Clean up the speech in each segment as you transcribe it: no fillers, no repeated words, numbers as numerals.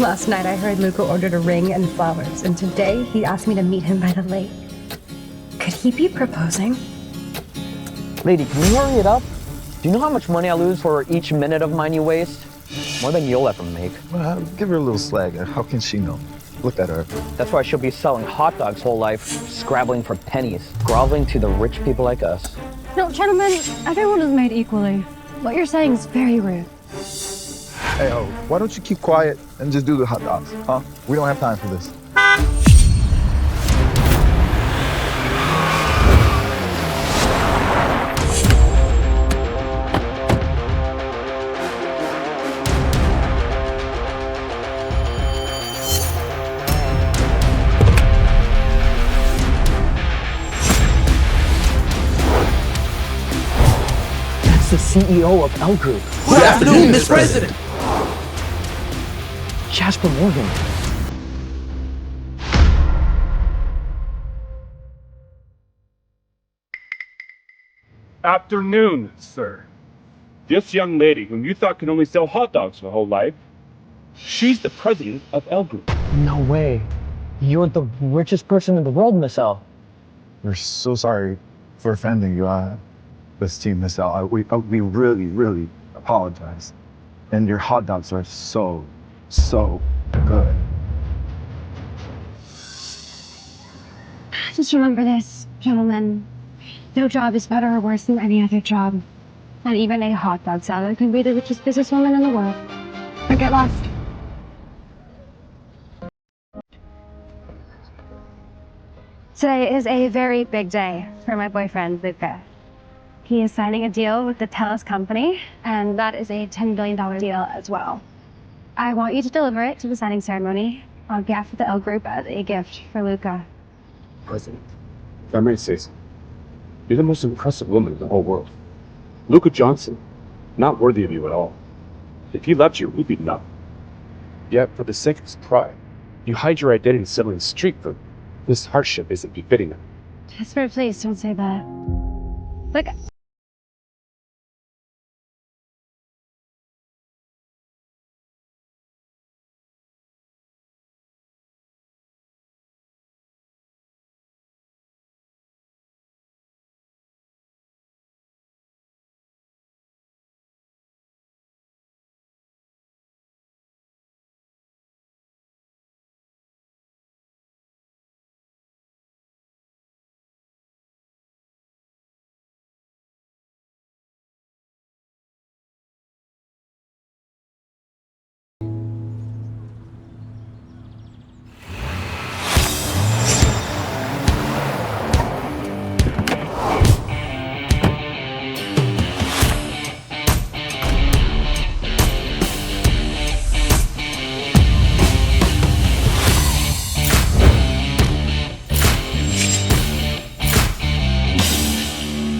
Last night I heard Luka ordered a ring and flowers, and today he asked me to meet him by the lake. Could he be proposing? Lady, can you hurry it up? Do you know how much money I lose for each minute of mine you waste? More than you'll ever make. Well, give her a little slack. How can she know? Look at her. That's why she'll be selling hot dogs whole life, scrabbling for pennies, groveling to the rich people like us. No, gentlemen, everyone is made equally. What you're saying is very rude. Hey, why don't you keep quiet and just do the hot dogs, huh? We don't have time for this. The CEO of L Group. Good afternoon, Miss President. Jasper Morgan. Afternoon, sir. This young lady, whom you thought could only sell hot dogs her whole life, she's the president of L Group. No way. You're the richest person in the world, Miss L. We're so sorry for offending you. This team, Miss L. We really, really apologize. And your hot dogs are so good. Just remember this, gentlemen. No job is better or worse than any other job. Not even a hot dog seller can be the richest businesswoman in the world. Don't get lost. Today is a very big day for my boyfriend, Luka. He is signing a deal with the TELUS company, and that is a $10 billion deal as well. I want you to deliver it to the signing ceremony on behalf of the L Group as a gift for Luka. President, if I may say so, you're the most impressive woman in the whole world. Luka Johnson, not worthy of you at all. If he loved you, we'd be nothing. Yet, for the sake of his pride, you hide your identity selling street food. This hardship isn't befitting him. Jasper, please don't say that. Look.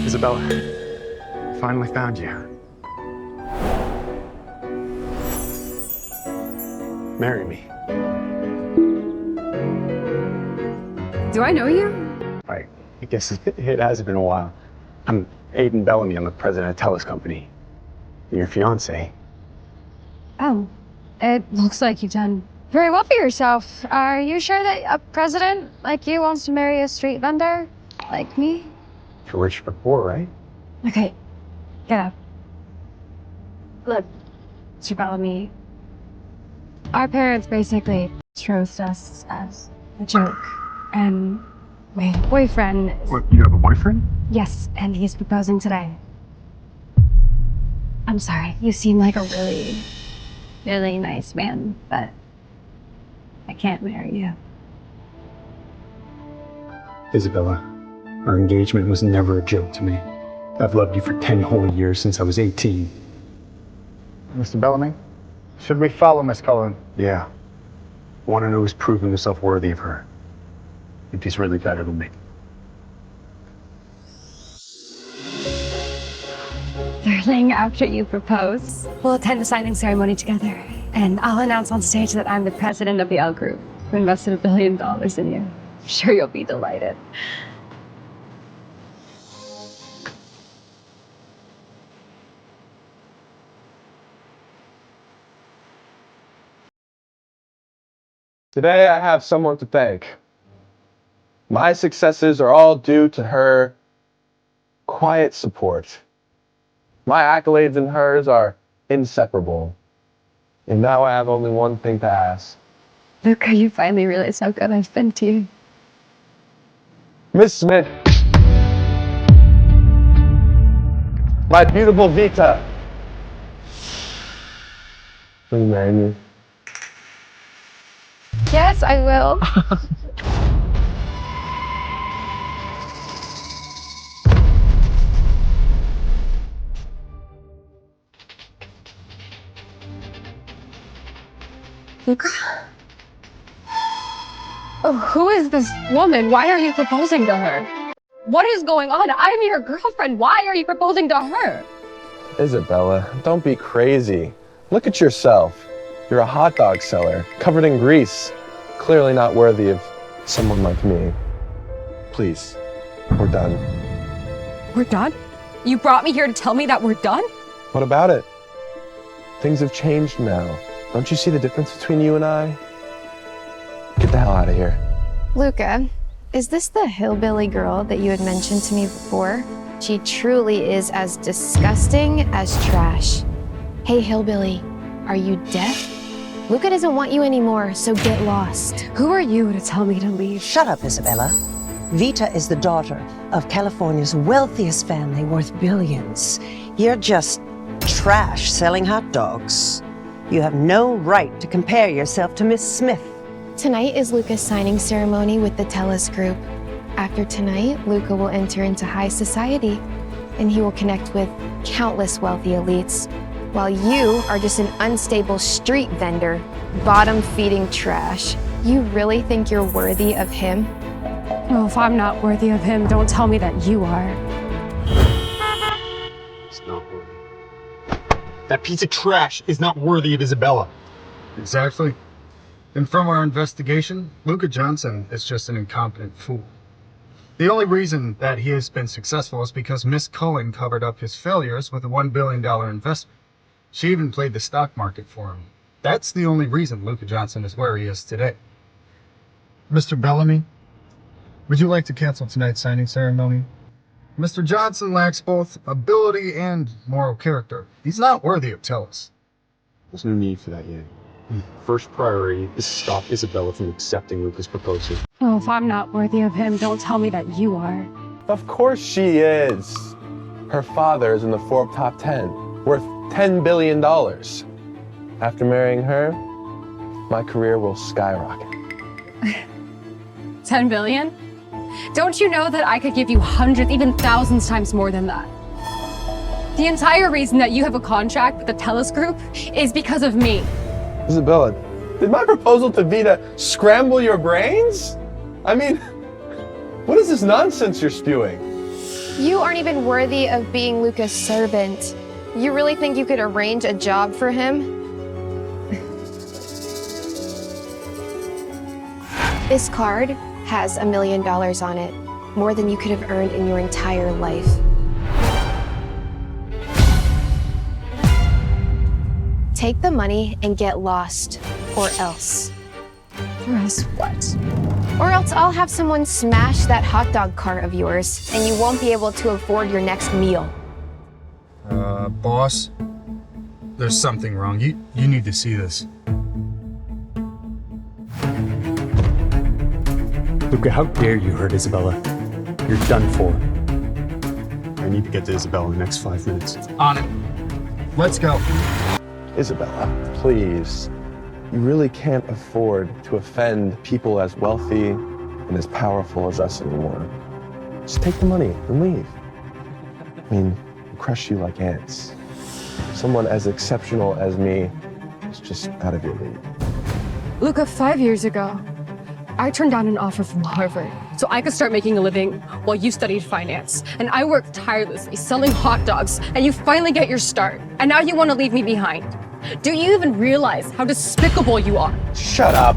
Isabella, finally found you. Marry me. Do I know you? Right. I guess it has been a while. I'm Aiden Bellamy. I'm the president of TELUS Company. Your fiance. Oh, it looks like you've done very well for yourself. Are you sure that a president like you wants to marry a street vendor like me? You're rich but poor, right? Okay, get up. Look, Mr. Bellamy, our parents basically chose us as a joke, and my boyfriend is... What, you have a boyfriend? Yes, and he's proposing today. I'm sorry, you seem like a really nice man, but I can't marry you. Isabella, our engagement was never a joke to me. I've loved you for 10 whole years since I was 18. Mr. Bellamy, should we follow Miss Cullen? Yeah. Want to know who's proven himself worthy of her. If he's really better than me. Darling, after you propose, we'll attend the signing ceremony together. And I'll announce on stage that I'm the president of the L Group, who invested $1 billion in you. I'm sure you'll be delighted. Today I have someone to thank. My successes are all due to her quiet support. My accolades and hers are inseparable. And now I have only one thing to ask. Luka, you finally realized how good I've been to you. Miss Smith, my beautiful Vita, will you marry me? Yes, I will. Luka? Oh, who is this woman? Why are you proposing to her? What is going on? I'm your girlfriend. Why are you proposing to her? Isabella, don't be crazy. Look at yourself. You're a hot dog seller, covered in grease. Clearly not worthy of someone like me. Please, we're done. We're done? You brought me here to tell me that we're done? What about it? Things have changed now. Don't you see the difference between you and I? Get the hell out of here. Luka, is this the hillbilly girl that you had mentioned to me before? She truly is as disgusting as trash. Hey, hillbilly, are you deaf? Luka doesn't want you anymore, so get lost. Who are you to tell me to leave? Shut up, Isabella. Vita is the daughter of California's wealthiest family worth billions. You're just trash selling hot dogs. You have no right to compare yourself to Miss Smith. Tonight is Luka's signing ceremony with the Tellus Group. After tonight, Luka will enter into high society, and he will connect with countless wealthy elites, while you are just an unstable street vendor, bottom-feeding trash. You really think you're worthy of him? Well, if I'm not worthy of him, don't tell me that you are. It's not worthy. That piece of trash is not worthy of Isabella. Exactly. And from our investigation, Luka Johnson is just an incompetent fool. The only reason that he has been successful is because Miss Cullen covered up his failures with a $1 billion investment. She even played the stock market for him. That's the only reason Luka Johnson is where he is today. Mr. Bellamy, would you like to cancel tonight's signing ceremony? Mr. Johnson lacks both ability and moral character. He's not worthy of Tellus. There's no need for that yet. First priority is to stop Isabella from accepting Luka's proposal. Well, if I'm not worthy of him, don't tell me that you are. Of course she is. Her father is in the Forbes top 10, worth $10 billion. After marrying her, my career will skyrocket. 10 billion? Don't you know that I could give you hundreds, even thousands times more than that? The entire reason that you have a contract with the Tellus Group is because of me. Isabella, did my proposal to Vita scramble your brains? I mean, what is this nonsense you're spewing? You aren't even worthy of being Luka's servant. You really think you could arrange a job for him? This card has $1 million on it, more than you could have earned in your entire life. Take the money and get lost, or else. Or else what? Or else I'll have someone smash that hot dog cart of yours, and you won't be able to afford your next meal. Boss, there's something wrong. You need to see this. Luka, how dare you hurt Isabella? You're done for. I need to get to Isabella in the next 5 minutes. On it. Let's go. Isabella, please. You really can't afford to offend people as wealthy and as powerful as us anymore. Just take the money and leave. I mean, we'll crush you like ants. Someone as exceptional as me is just out of your league. Luka, 5 years ago, I turned down an offer from Harvard so I could start making a living while you studied finance. And I worked tirelessly selling hot dogs, and you finally get your start. And now you want to leave me behind. Do you even realize how despicable you are? Shut up.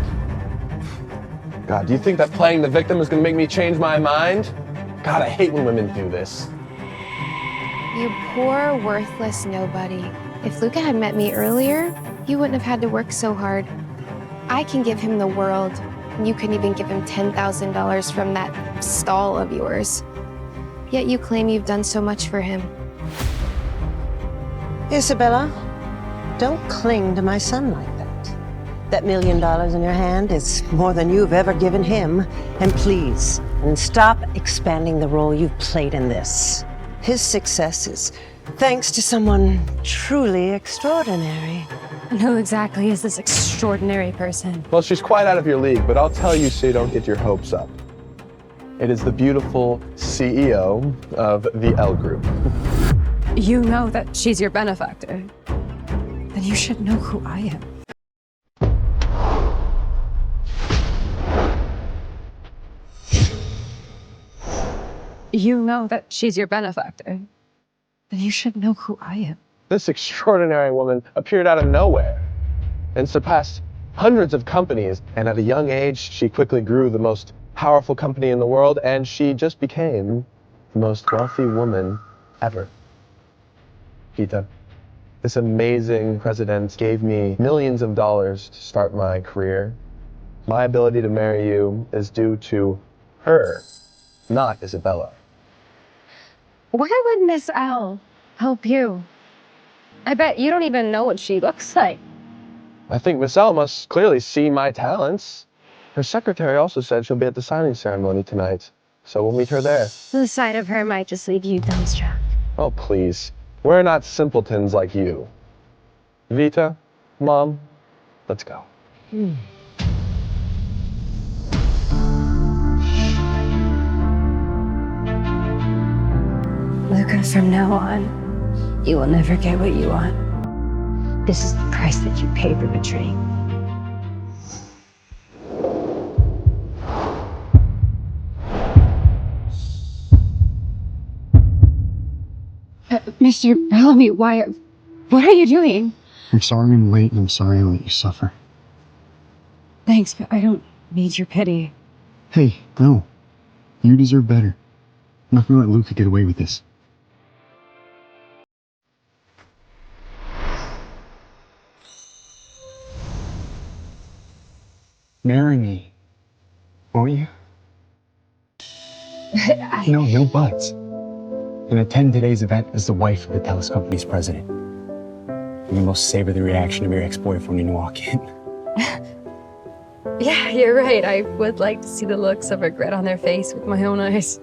God, do you think that playing the victim is going to make me change my mind? God, I hate when women do this. You poor, worthless nobody. If Luka had met me earlier, you wouldn't have had to work so hard. I can give him the world. You couldn't even give him $10,000 from that stall of yours. Yet you claim you've done so much for him. Isabella, don't cling to my son like that. That $1 million in your hand is more than you've ever given him. And please, stop expanding the role you've played in this. His success is thanks to someone truly extraordinary. And who exactly is this extraordinary person? Well, she's quite out of your league, but I'll tell you so you don't get your hopes up. It is the beautiful CEO of the L Group. You know that she's your benefactor. Then you should know who I am. You know that she's your benefactor. Then you should know who I am. This extraordinary woman appeared out of nowhere and surpassed hundreds of companies. And at a young age, she quickly grew the most powerful company in the world, and she just became the most wealthy woman ever. Vita, this amazing president gave me millions of dollars to start my career. My ability to marry you is due to her, not Isabella. Why would Miss L help you? I bet you don't even know what she looks like. I think Miss L must clearly see my talents. Her secretary also said she'll be at the signing ceremony tonight, so we'll meet her there. The sight of her might just leave you dumbstruck. Oh, please. We're not simpletons like you. Vita, Mom, let's go. Luka, from now on, you will never get what you want. This is the price that you pay for betraying. Mr. Bellamy, what are you doing? I'm sorry I'm late and I'm sorry I let you suffer. Thanks, but I don't need your pity. Hey, no. You deserve better. I'm not gonna let Luka get away with this. Marry me, won't you? No buts. And attend today's event as the wife of the TELUS company's president. And you will savor the reaction of your ex-boyfriend when you walk in. Yeah, you're right. I would like to see the looks of regret on their face with my own eyes.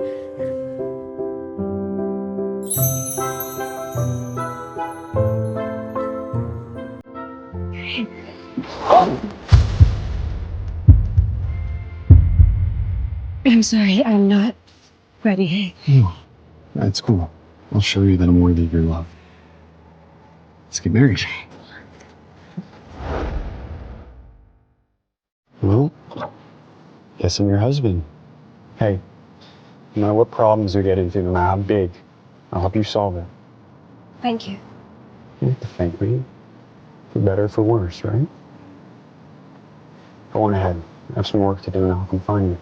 I'm sorry, I'm not ready. Oh, that's cool. I'll show you that I'm worthy of your love. Let's get married. Well, guess I'm your husband. Hey, no matter what problems you get into, no matter how big, I'll help you solve it. Thank you. You don't have to thank me. For better or for worse, right? Go on ahead. I have some work to do and I'll help you find you.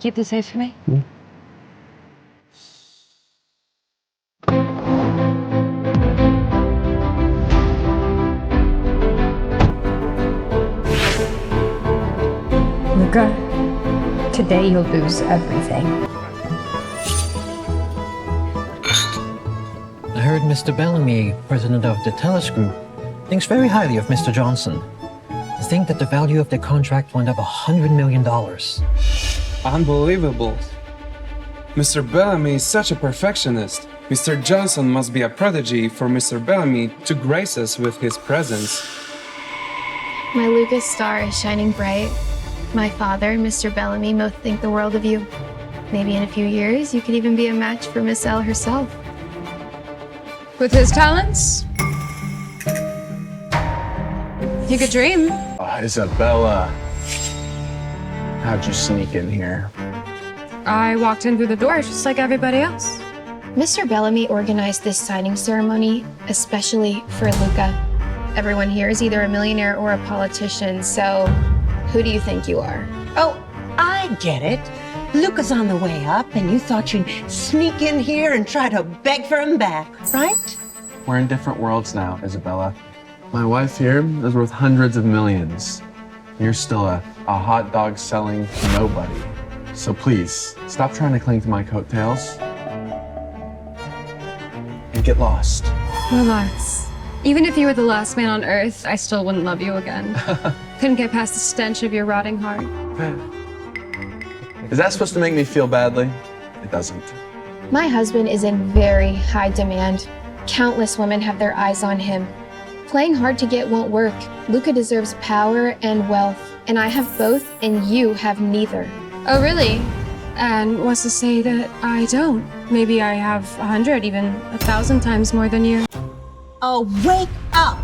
Keep this safe for me. Luka, today you'll lose everything. I heard Mr. Bellamy, president of the TELUS Group, thinks very highly of Mr. Johnson. I think that the value of the contract went up $100 million. Unbelievable. Mr. Bellamy is such a perfectionist. Mr. Johnson must be a prodigy for Mr. Bellamy to grace us with his presence. My Luka's star is shining bright. My father and Mr. Bellamy both think the world of you. Maybe in a few years, you could even be a match for Miss L herself. With his talents, you could dream. Oh, Isabella. How'd you sneak in here? I walked in through the door just like everybody else. Mr. Bellamy organized this signing ceremony, especially for Luka. Everyone here is either a millionaire or a politician, so who do you think you are? Oh, I get it. Luka's on the way up, and you thought you'd sneak in here and try to beg for him back, right? We're in different worlds now, Isabella. My wife here is worth hundreds of millions. You're still a hot dog selling nobody. So please, stop trying to cling to my coattails and get lost. Relax. Even if you were the last man on Earth, I still wouldn't love you again. Couldn't get past the stench of your rotting heart. Is that supposed to make me feel badly? It doesn't. My husband is in very high demand. Countless women have their eyes on him. Playing hard to get won't work. Luka deserves power and wealth, and I have both, and you have neither. Oh, really? And what's to say that I don't? Maybe I have 100, even 1,000 times more than you. Oh, wake up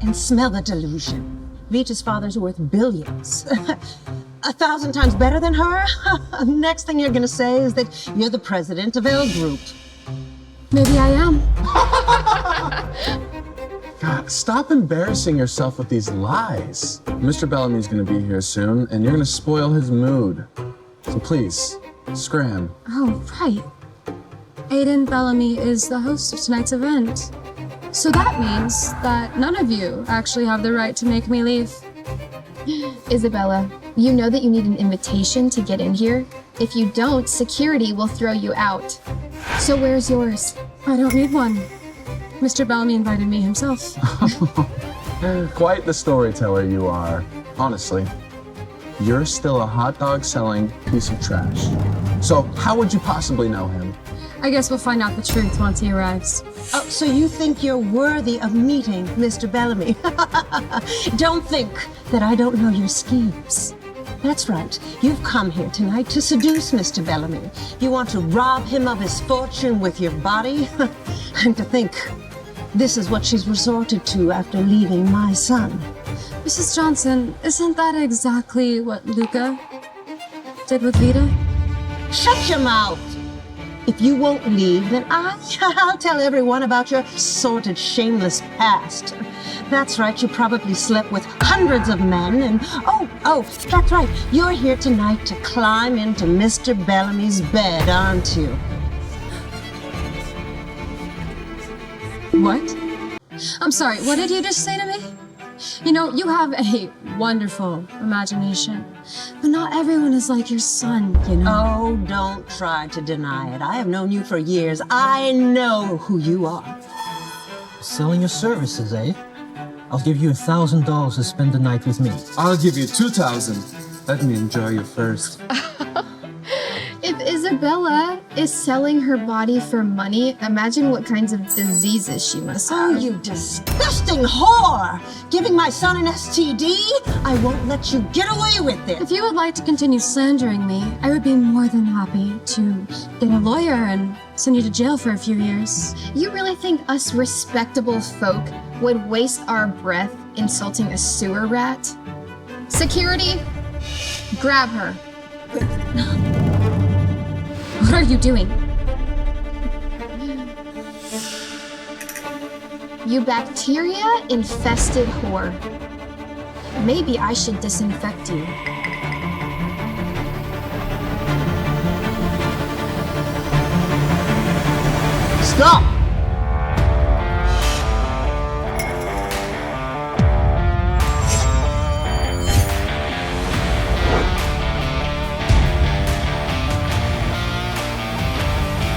and smell the delusion. Vita's father's worth billions. 1,000 times better than her? Next thing you're gonna say is that you're the president of L Group. Maybe I am. God, stop embarrassing yourself with these lies. Mr. Bellamy's gonna be here soon, and you're gonna spoil his mood. So please, scram. Oh, right. Aiden Bellamy is the host of tonight's event. So that means that none of you actually have the right to make me leave. Isabella, you know that you need an invitation to get in here. If you don't, security will throw you out. So where's yours? I don't need one. Mr. Bellamy invited me himself. Quite the storyteller you are. Honestly, you're still a hot dog selling piece of trash. So how would you possibly know him? I guess we'll find out the truth once he arrives. Oh, so you think you're worthy of meeting Mr. Bellamy? Don't think that I don't know your schemes. That's right. You've come here tonight to seduce Mr. Bellamy. You want to rob him of his fortune with your body? And to think this is what she's resorted to after leaving my son. Mrs. Johnson, isn't that exactly what Luka did with Vita? Shut your mouth! If you won't leave, then I'll tell everyone about your sordid, shameless past. That's right, you probably slept with hundreds of men, and oh, that's right, you're here tonight to climb into Mr. Bellamy's bed, aren't you? What? I'm sorry, what did you just say to me? You know, you have a wonderful imagination, but not everyone is like your son, you know? Oh, don't try to deny it. I have known you for years. I know who you are. Selling your services, eh? I'll give you $1,000 to spend the night with me. I'll give you 2,000. Let me enjoy you first. If Isabella is selling her body for money, imagine what kinds of diseases she must have. Oh, you disgusting whore! Giving my son an STD? I won't let you get away with it. If you would like to continue slandering me, I would be more than happy to get a lawyer and send you to jail for a few years. You really think us respectable folk would waste our breath insulting a sewer rat? Security, grab her. What are you doing? You bacteria-infested whore. Maybe I should disinfect you. Stop!